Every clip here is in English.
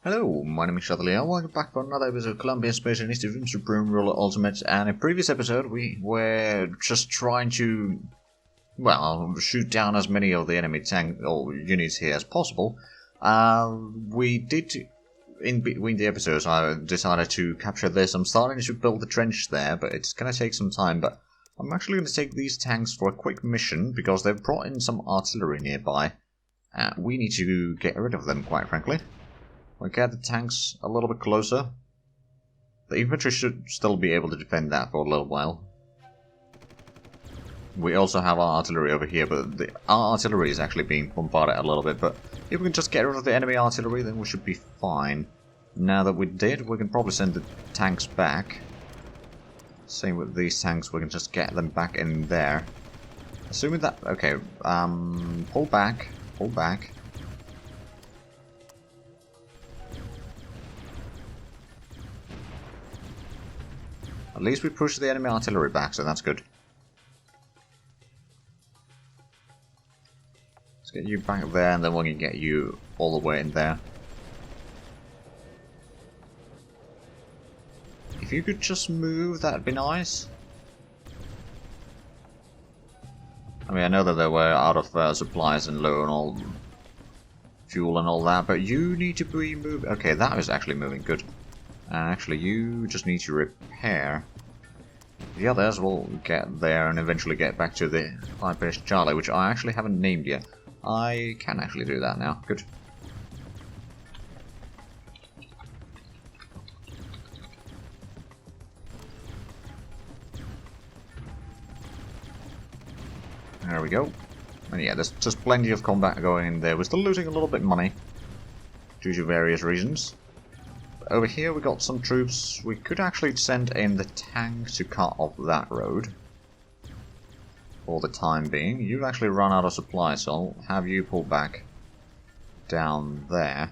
Hello, my name is Chatelier. Welcome back for another episode of Columbia Space Initiative Supreme Ruler Ultimate. And in a previous episode, we were just trying to, shoot down as many of the enemy tank or units here as possible. We did, in between the episodes, I decided to capture this. I'm starting to build the trench there, but it's going to take some time. But I'm actually going to take these tanks for a quick mission because they've brought in some artillery nearby. We need to get rid of them, quite frankly. We'll get the tanks a little bit closer. The infantry should still be able to defend that for a little while. We also have our artillery over here, but our artillery is actually being bombarded a little bit. But if we can just get rid of the enemy artillery, then we should be fine. Now that we did, we can probably send the tanks back. Same with these tanks, we can just get them back in there. Assuming that... okay, pull back, pull back. At least we pushed the enemy artillery back, so that's good. Let's get you back there, and then we can get you all the way in there. If you could just move, that'd be nice. I mean, I know that they were out of supplies and low on all fuel and all that, but you need to be moving. Okay, that is actually moving good. And actually, you just need to repair. The others will get there and eventually get back to the High-Pitched Charlie, which I actually haven't named yet. I can actually do that now. Good. There we go. And yeah, there's just plenty of combat going in there. We're still losing a little bit of money due to various reasons. Over here we got some troops. We could actually send in the tank to cut off that road. For the time being. You've actually run out of supplies, so I'll have you pull back down there.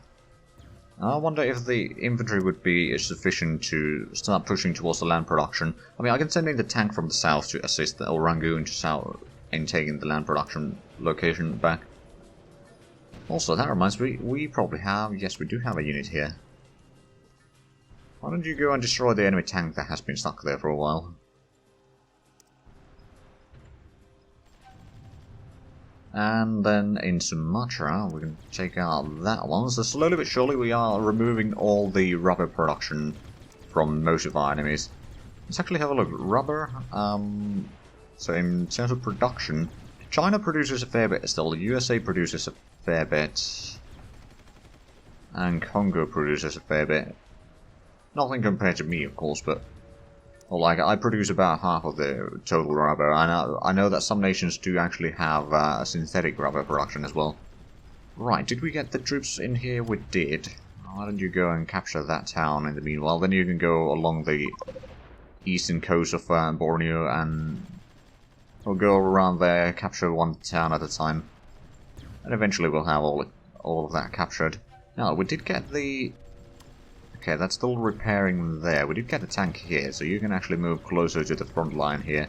I wonder if the infantry would be sufficient to start pushing towards the land production. I mean, I can send in the tank from the south to assist the Rangoon to south in taking the land production location back. Also, that reminds me, we probably have... yes, we do have a unit here. Why don't you go and destroy the enemy tank that has been stuck there for a while? And then in Sumatra, we can take out that one. So slowly but surely we are removing all the rubber production from most of our enemies. Let's actually have a look. Rubber, so in terms of production, China produces a fair bit still, the USA produces a fair bit, and Congo produces a fair bit. Nothing compared to me, of course, but... well, like, I produce about half of the total rubber, and I know that some nations do actually have synthetic rubber production as well. Right, did we get the troops in here? We did. Why don't you go and capture that town in the meanwhile? Then you can go along the eastern coast of Borneo, and we'll go around there, capture one town at a time. And eventually we'll have all of that captured. Now, we did get the... okay, that's still repairing there. We did get a tank here, so you can actually move closer to the front line here.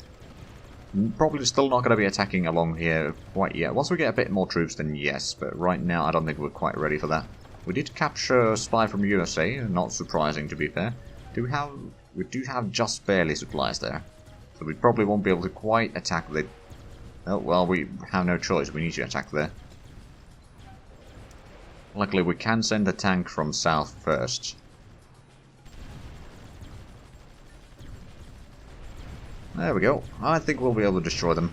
Probably still not going to be attacking along here quite yet. Once we get a bit more troops, then yes, but right now I don't think we're quite ready for that. We did capture a spy from USA, not surprising to be fair. We do have just barely supplies there, so we probably won't be able to quite attack the... oh, well, we have no choice, we need to attack there. Luckily we can send the tank from south first. There we go. I think we'll be able to destroy them.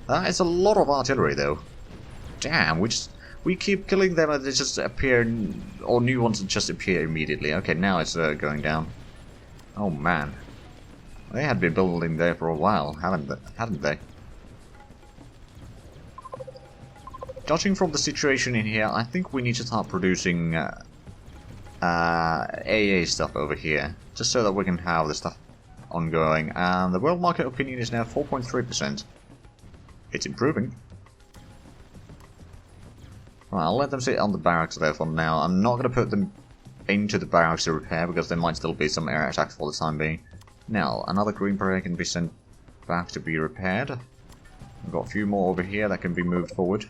That is a lot of artillery, though. Damn, we keep killing them and they just appear, or new ones just appear immediately. Okay, now it's going down. Oh man, they had been building there for a while, hadn't they? Judging from the situation in here, I think we need to start producing AA stuff over here, just so that we can have the stuff ongoing, and the world market opinion is now 4.3%. It's improving. Right, I'll let them sit on the barracks there for now. I'm not going to put them into the barracks to repair, because there might still be some air attacks for the time being. Now, another green parade can be sent back to be repaired. We've got a few more over here that can be moved forward.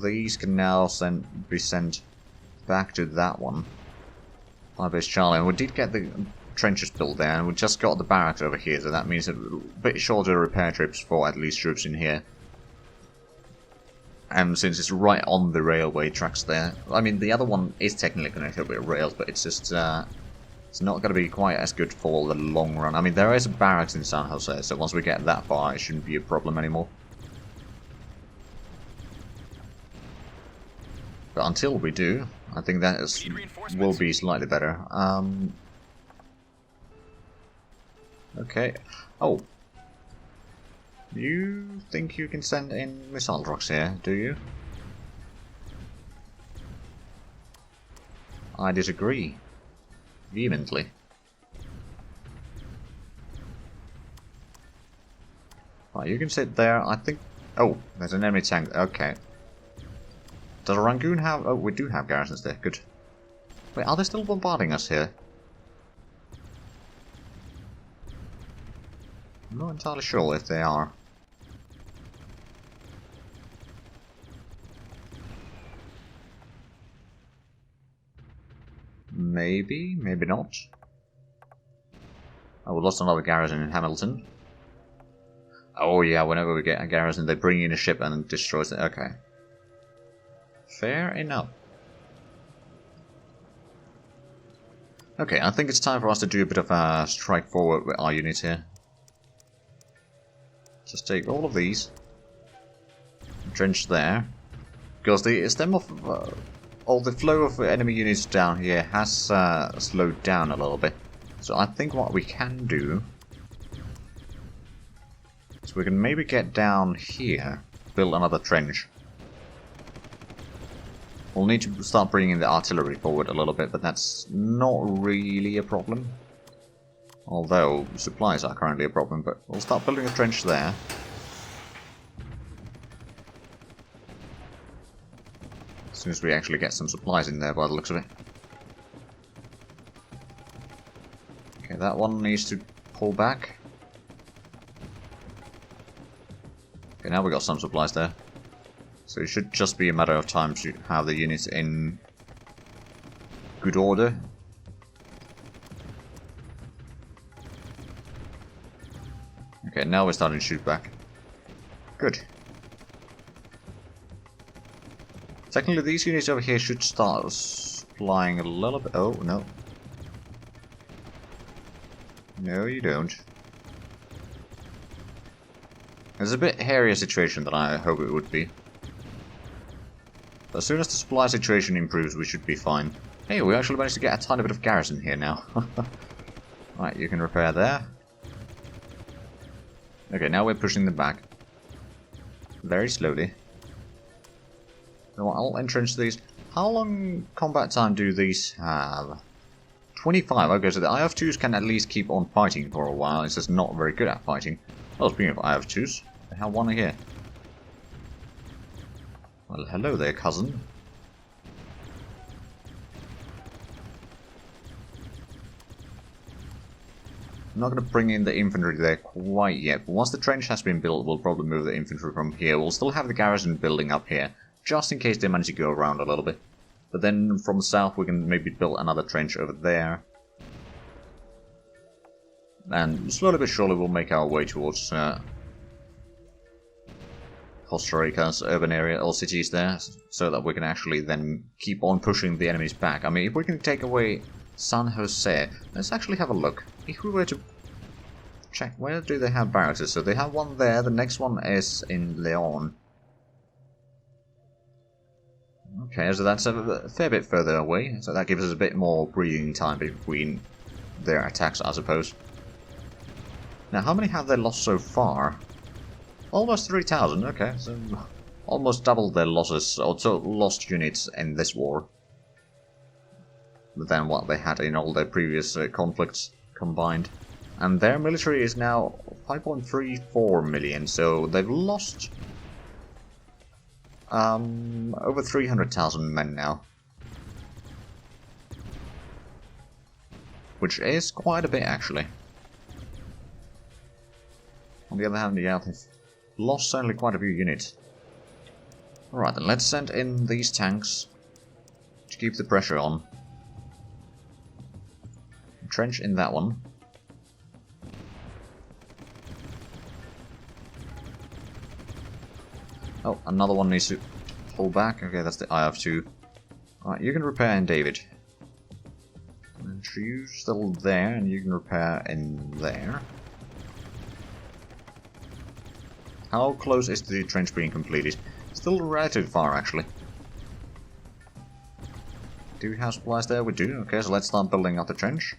These can now be sent back to that one. Firebase Charlie, and we did get the trenches built there, and we just got the barracks over here, so that means a bit shorter repair trips for at least troops in here. And since it's right on the railway tracks there, I mean the other one is technically connected with rails, but it's just it's not going to be quite as good for the long run. I mean there is a barracks in San Jose, so once we get that far it shouldn't be a problem anymore. But until we do, I think that will be slightly better. Okay. Oh. You think you can send in missile trucks here, do you? I disagree. Vehemently. Right, you can sit there, I think... Oh, there's an enemy tank, okay. Does Rangoon have... Oh, we do have garrisons there, good. Wait, are they still bombarding us here? I'm not entirely sure if they are. Maybe, maybe not. Oh, we lost another garrison in Hamilton. Oh yeah, whenever we get a garrison, they bring in a ship and destroys it. Okay. Fair enough. Okay, I think it's time for us to do a bit of a strike forward with our units here. Just take all of these. Trench there. Because the stem of... all the flow of enemy units down here has slowed down a little bit. So I think what we can do is we can maybe get down here, build another trench. We'll need to start bringing the artillery forward a little bit, but that's not really a problem. Although supplies are currently a problem, but we'll start building a trench there. As soon as we actually get some supplies in there by the looks of it. Okay, that one needs to pull back. Okay, now we got some supplies there. So it should just be a matter of time to have the units in good order. Okay, now we're starting to shoot back. Good. Technically, these units over here should start flying a little bit. Oh, no. No, you don't. It's a bit hairier situation than I hope it would be. But as soon as the supply situation improves, we should be fine. Hey, we actually managed to get a tiny bit of garrison here now. Right, you can repair there. Okay, now we're pushing them back. Very slowly. I'll entrench these. How long combat time do these have? 25. Okay, so the IF-2s can at least keep on fighting for a while. It's just not very good at fighting. Oh, speaking of IF-2s, they have one here. Well, hello there, cousin. I'm not going to bring in the infantry there quite yet, but once the trench has been built, we'll probably move the infantry from here. We'll still have the garrison building up here, just in case they manage to go around a little bit. But then from the south we can maybe build another trench over there. And slowly but surely we'll make our way towards Costa Rica's urban area, all cities there, so that we can actually then keep on pushing the enemies back. I mean, if we can take away San Jose, let's actually have a look. If we were to check, where do they have barracks? So they have one there, the next one is in Leon. Okay, so that's a fair bit further away, so that gives us a bit more breathing time between their attacks, I suppose. Now, how many have they lost so far? Almost 3,000, okay, so almost double their losses, or total lost units in this war than what they had in all their previous conflicts combined. And their military is now 5.34 million, so they've lost over 300,000 men now. Which is quite a bit, actually. On the other hand, yeah, they've lost certainly quite a few units. Alright then, let's send in these tanks to keep the pressure on. Trench in that one. Oh, another one needs to pull back. Okay, that's the eye of 2. Alright, you can repair in David. And you still there, and you can repair in there. How close is the trench being completed? Still relatively far, actually. Do we have supplies there? We do. Okay, so let's start building up the trench.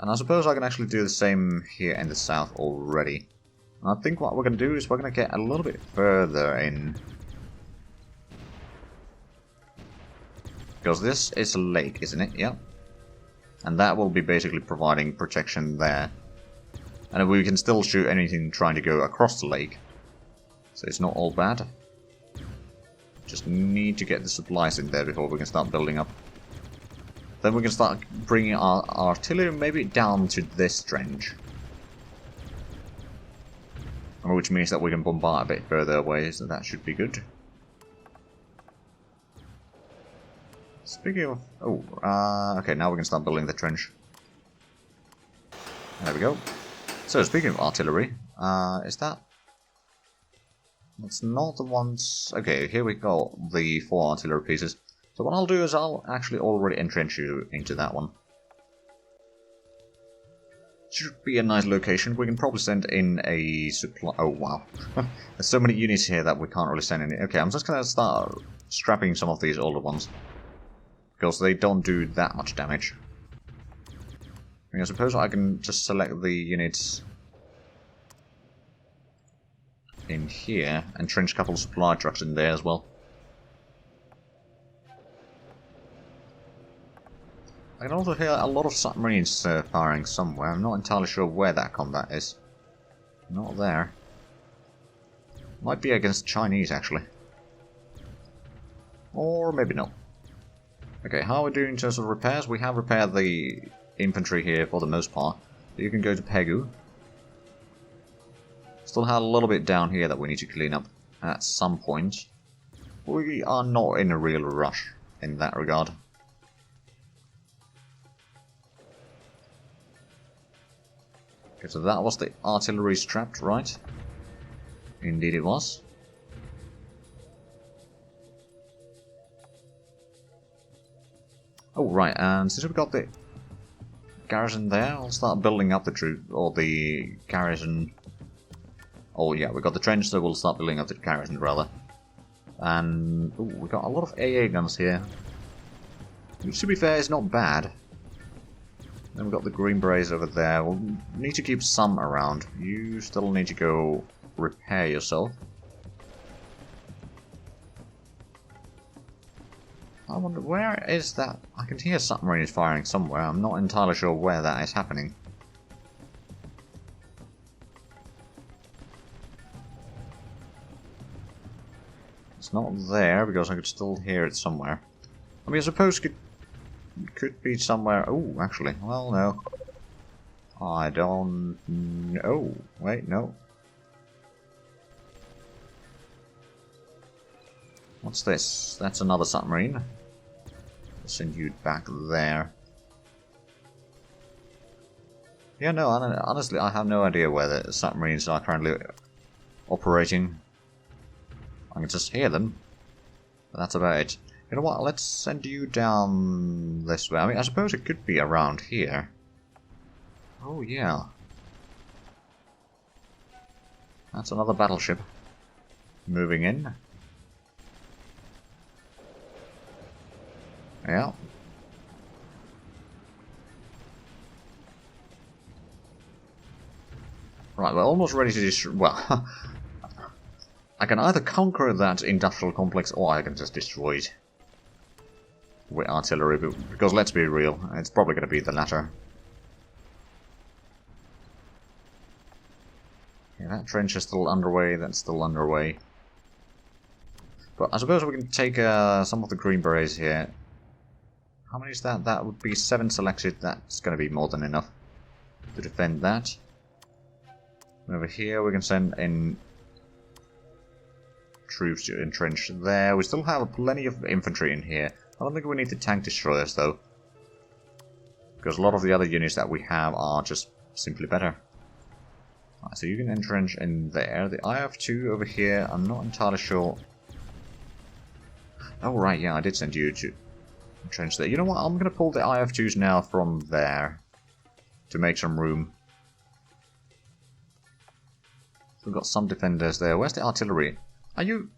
And I suppose I can actually do the same here in the south already. And I think what we're going to do is we're going to get a little bit further in. Because this is a lake, isn't it? Yep. And that will be basically providing protection there. And we can still shoot anything trying to go across the lake. So it's not all bad. Just need to get the supplies in there before we can start building up. Then we can start bringing our artillery maybe down to this trench. Which means that we can bombard a bit further away, so that should be good. Speaking of... Oh, okay, now we can start building the trench. There we go. So, speaking of artillery, is that... That's not the ones... Okay, here we go, the 4 artillery pieces. So what I'll do is I'll actually already entrench you into that one. Should be a nice location. We can probably send in a supply... Oh, wow. There's so many units here that we can't really send any... Okay, I'm just going to start scrapping some of these older ones. Because they don't do that much damage. I suppose I can just select the units in here and trench a couple of supply trucks in there as well. I can also hear a lot of submarines firing somewhere. I'm not entirely sure where that combat is. Not there. Might be against Chinese, actually. Or maybe not. Okay, how are we doing in terms of repairs? We have repaired the infantry here for the most part. You can go to Pegu. Still have a little bit down here that we need to clean up at some point. We are not in a real rush in that regard. Okay, so that was the artillery strapped, right? Indeed it was. Oh, right, and since we've got the garrison there, I'll start building up the troop, or the garrison. Oh yeah, we got the trench, so we'll start building up the garrison, rather. And, ooh, we got a lot of AA guns here. Which, to be fair, is not bad. Then we've got the Green Berets over there. We'll need to keep some around. You still need to go repair yourself. I wonder, where is that? I can hear submarines firing somewhere. I'm not entirely sure where that is happening. It's not there, because I could still hear it somewhere. I mean, I suppose it could be somewhere... Oh, actually, well, no. I don't know. Oh, wait, no. What's this? That's another submarine. I'll send you back there. Yeah, no, honestly, I have no idea where the submarines are currently operating. I can just hear them. But that's about it. You know what, let's send you down this way. I mean, I suppose it could be around here. Oh, yeah. That's another battleship. Moving in. Yeah. Right, we're almost ready to destroy... Well, I can either conquer that industrial complex or I can just destroy it. With artillery, because let's be real, it's probably going to be the latter. Yeah, that trench is still underway, that's still underway. But I suppose we can take some of the Green Berets here. How many is that? That would be 7 selected, that's going to be more than enough to defend that. Over here we can send in troops to entrench there. We still have plenty of infantry in here. I don't think we need the tank destroyers though, because a lot of the other units that we have are just simply better. Right, so you can entrench in there. The IF2 over here, I'm not entirely sure. Oh right, yeah, I did send you to entrench there. You know what, I'm going to pull the IF2s now from there to make some room. We've got some defenders there. Where's the artillery? Are you...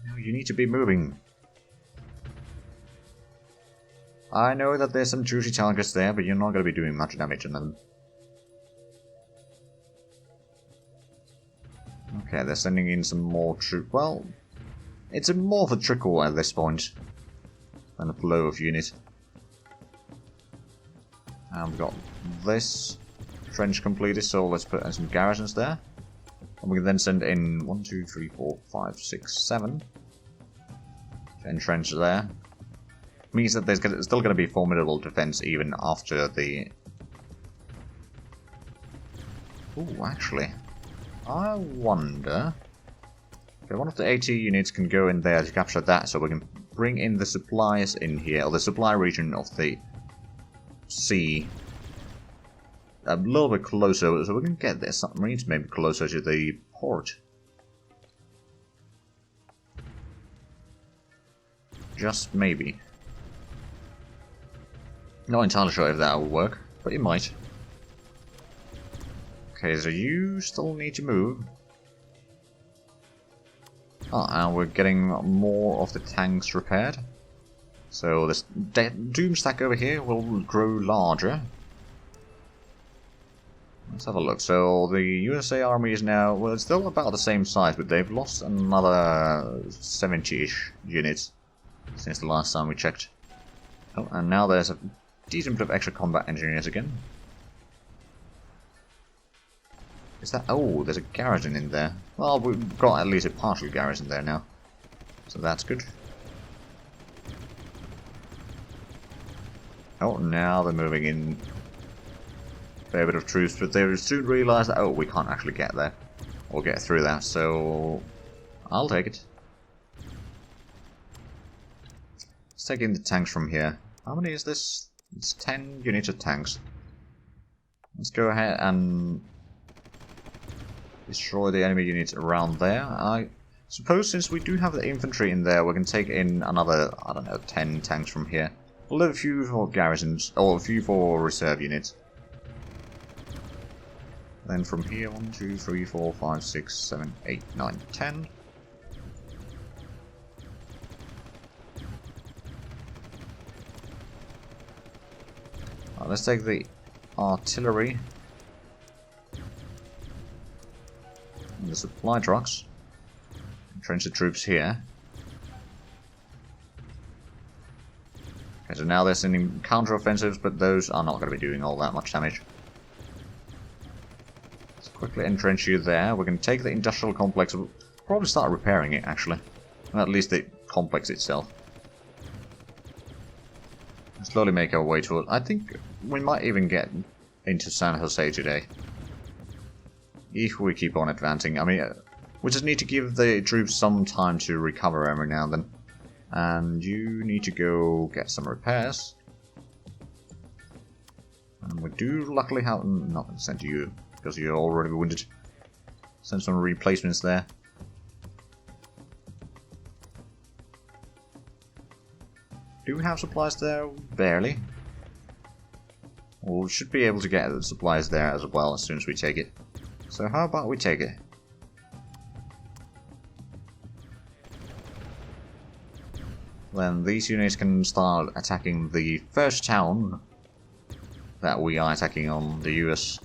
No, you need to be moving. I know that there's some juicy targets there, but you're not going to be doing much damage on them. Okay, they're sending in some more troops. Well, it's more of a trickle at this point than a flow of units. And we've got this trench completed, so let's put in some garrisons there. And we can then send in 1, 2, 3, 4, 5, 6, 7 to entrench there. Means that there's still going to be formidable defense even after the... Ooh, actually, I wonder... Okay, one of the AT units can go in there to capture that, so we can bring in the supplies in here, or the supply region of the sea. A little bit closer, so we can get their submarines maybe closer to the port. Just maybe. Not entirely sure if that will work, but it might. Okay, so you still need to move. Ah, and we're getting more of the tanks repaired. So this doom stack over here will grow larger. Let's have a look. So the USA Army is now, well, it's still about the same size, but they've lost another 70-ish units since the last time we checked. Oh, and now there's a decent bit of extra combat engineers again. Is that... Oh, there's a garrison in there. Well, we've got at least a partial garrison there now. So that's good. Oh, now they're moving in a fair bit of troops, but they soon realise that, oh, we can't actually get there. Or get through that, so... I'll take it. Let's take in the tanks from here. How many is this? It's 10 units of tanks. Let's go ahead and destroy the enemy units around there. I suppose since we do have the infantry in there, we can take in another, I don't know, 10 tanks from here. We'll leave a few for garrisons, or a few for reserve units. Then from here, 1, 2, 3, 4, 5, 6, 7, 8, 9, 10. Let's take the artillery and the supply trucks. Entrench the troops here. Okay, so now they're sending counter-offensives, but those are not going to be doing all that much damage. Let's quickly entrench you there. We can take the industrial complex. We'll probably start repairing it, actually. Or at least the complex itself. Slowly make our way to it. I think we might even get into San Jose today. If we keep on advancing. I mean, we just need to give the troops some time to recover every now and then. And you need to go get some repairs. And we do luckily have... not going to send you, because you're already wounded. Send some replacements there. Do we have supplies there? Barely. Well, we should be able to get the supplies there as well as soon as we take it. So how about we take it? Then these units can start attacking the first town that we are attacking on the US.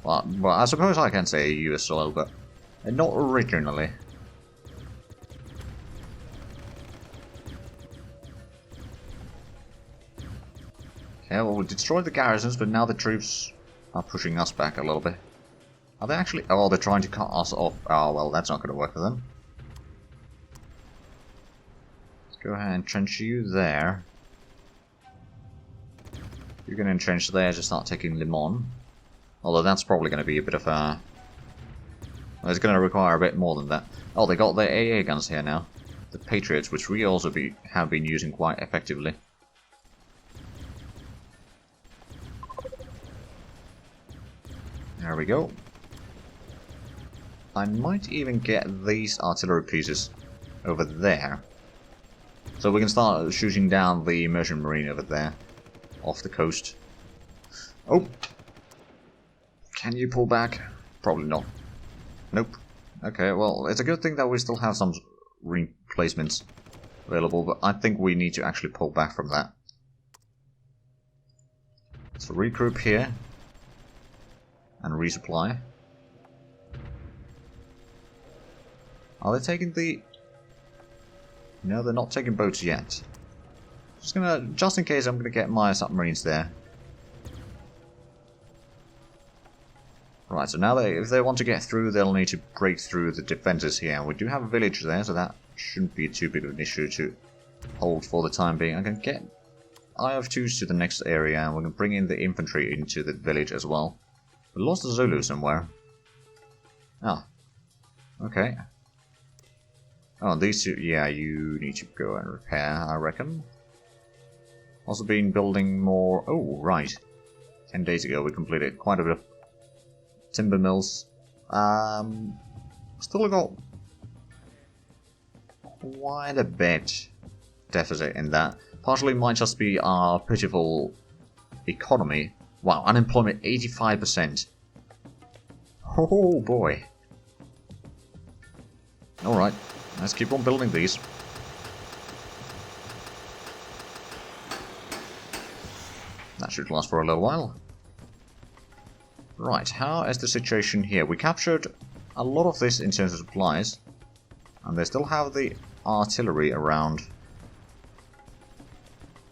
Well, I suppose I can say US soil, but not originally. Yeah, well, we destroyed the garrisons, but now the troops are pushing us back a little bit. Are they actually... Oh, they're trying to cut us off. Oh, well, that's not going to work for them. Let's go ahead and entrench you there. You can entrench there to start taking Limon. Although that's probably going to be a bit of a... Well, it's going to require a bit more than that. Oh, they got their AA guns here now. The Patriots, which we also have been using quite effectively. There we go. I might even get these artillery pieces over there. So we can start shooting down the merchant marine over there. Off the coast. Oh! Can you pull back? Probably not. Nope. Okay, well, it's a good thing that we still have some replacements available, but I think we need to actually pull back from that. So regroup here. And resupply. Are they taking the... No, they're not taking boats yet. Just in case, I'm gonna get my submarines there. Right, so now if they want to get through, they'll need to break through the defenses here. And we do have a village there, so that shouldn't be too big of an issue to hold for the time being. I can get IF2s to the next area, and we can bring in the infantry into the village as well. We lost the Zulu somewhere. Ah. Okay. Oh, these two, yeah, you need to go and repair, I reckon. Also been building more... Oh, right. 10 days ago we completed quite a bit of timber mills. Still got quite a bit deficit in that. Partially might just be our pitiful economy. Wow, unemployment 85%. Oh boy. Alright, let's keep on building these. That should last for a little while. Right, how is the situation here? We captured a lot of this in terms of supplies. And they still have the artillery around.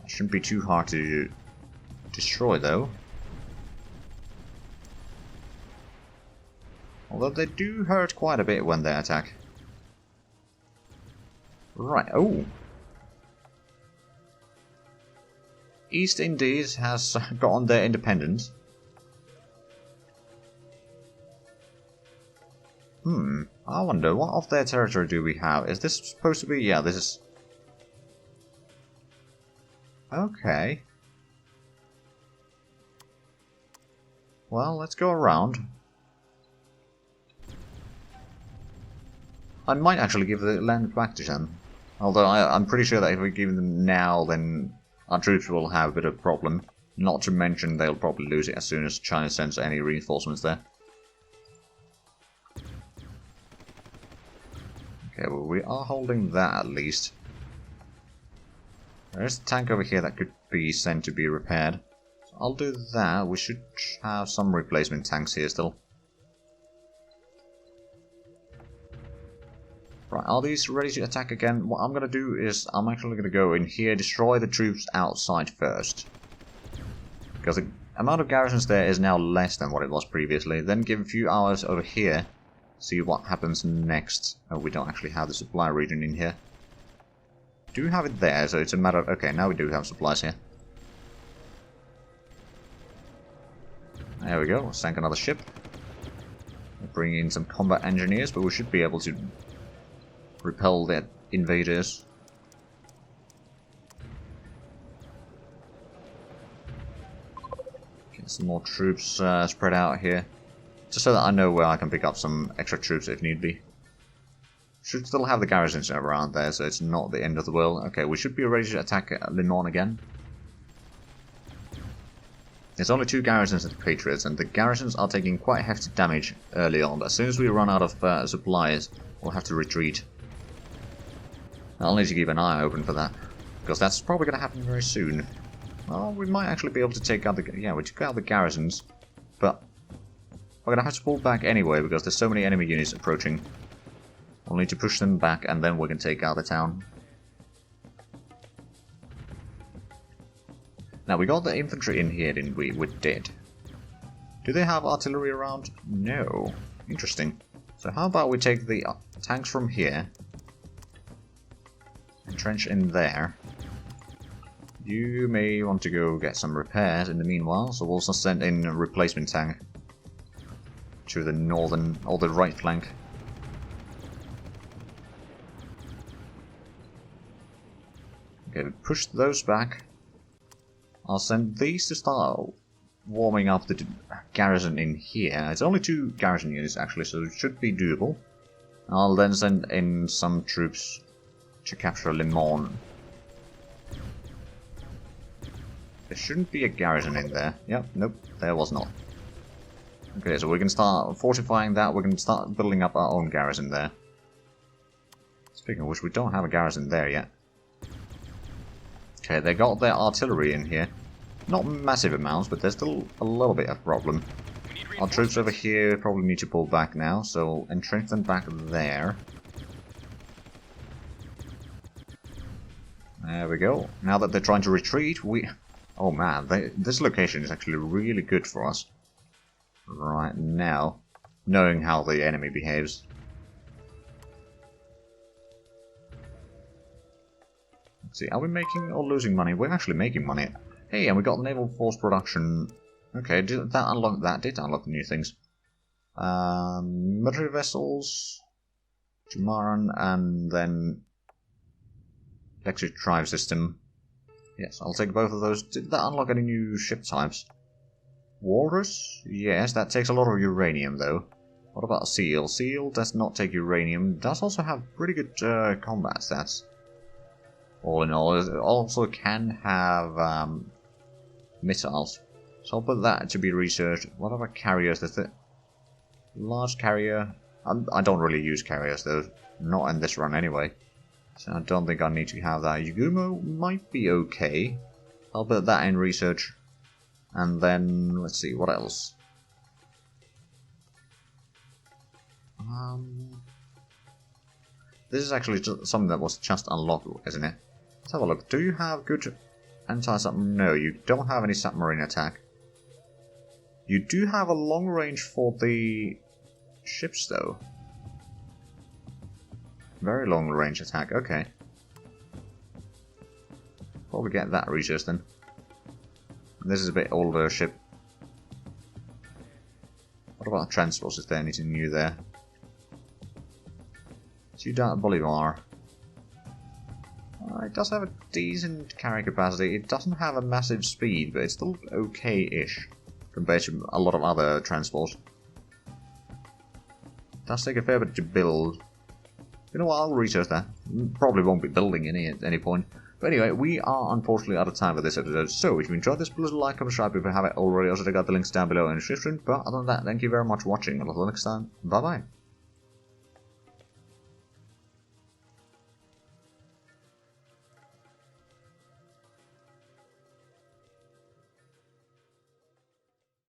That shouldn't be too hard to destroy though. Although they do hurt quite a bit when they attack. Right, oh. East Indies has gotten their independence. I wonder, what of their territory do we have? Is this supposed to be... Yeah, this is... Okay. Well, let's go around. I might actually give the land back to them. Although I'm pretty sure that if we give them now, then our troops will have a bit of a problem. Not to mention they'll probably lose it as soon as China sends any reinforcements there. Okay, well we are holding that at least. There's a tank over here that could be sent to be repaired. So I'll do that. We should have some replacement tanks here still. Right, are these ready to attack again? What I'm going to do is, I'm actually going to go in here, destroy the troops outside first. Because the amount of garrisons there is now less than what it was previously. Then give a few hours over here, see what happens next. Oh, we don't actually have the supply region in here. Do have it there, so it's a matter of... Okay, now we do have supplies here. There we go, sank another ship. We'll bring in some combat engineers, but we should be able to repel the invaders. Get some more troops spread out here. Just so that I know where I can pick up some extra troops if need be. Should still have the garrisons around there, so it's not the end of the world. Okay, we should be ready to attack Le Mans again. There's only 2 garrisons at the Patriots, and the garrisons are taking quite hefty damage early on. But as soon as we run out of supplies, we'll have to retreat. I'll need to keep an eye open for that, because that's probably going to happen very soon. Well, we might actually be able to take out the... Yeah, we took out the garrisons, but we're going to have to pull back anyway, because there's so many enemy units approaching. We'll need to push them back, and then we can take out the town. Now, we got the infantry in here, didn't we? We did. Do they have artillery around? No. Interesting. So how about we take the tanks from here, entrench in there. You may want to go get some repairs in the meanwhile, so we'll also send in a replacement tank to the northern, or the right flank. Okay, push those back. I'll send these to start warming up the garrison in here. It's only 2 garrison units actually, so it should be doable. I'll then send in some troops to capture Le Mans. There shouldn't be a garrison in there. Yep, nope, there was not. Okay, so we can start fortifying that, we can start building up our own garrison there. Speaking of which, we don't have a garrison there yet. Okay, they got their artillery in here. Not massive amounts, but there's still a little bit of a problem. Our troops over here probably need to pull back now, so entrench them back there. There we go. Now that they're trying to retreat, oh man, this location is actually really good for us. Right now, knowing how the enemy behaves. Let's see, are we making or losing money? We're actually making money. Hey, and we got naval force production. Okay, did that unlock that? Did unlock new things. Military vessels, Jamaran, and then electric drive system. Yes, I'll take both of those. Did that unlock any new ship types? Walrus? Yes, that takes a lot of uranium though. What about Seal? Seal does not take uranium. Does also have pretty good combat stats. All in all, it also can have missiles. So I'll put that to be researched. What about carriers? There's the large carrier. I don't really use carriers though. Not in this run anyway. So I don't think I need to have that. Yugumo might be okay. I'll put that in research. And then, let's see, what else? This is actually something that was just unlocked, isn't it? Let's have a look. Do you have good anti-submarine? No, you don't have any submarine attack. You do have a long range for the ships, though. Very long range attack, okay. Probably get that research then. This is a bit older ship. What about transports? Is there anything new there? Ciudad Bolivar. It does have a decent carrying capacity. It doesn't have a massive speed, but it's still okay-ish compared to a lot of other transports. It does take a fair bit to build. You know what, I'll research that. Probably won't be building any at any point. But anyway, we are unfortunately out of time for this episode, so if you enjoyed this, please like, comment, subscribe if you haven't already. Also check out the links down below in the description. But other than that, thank you very much for watching. Until next time, bye bye.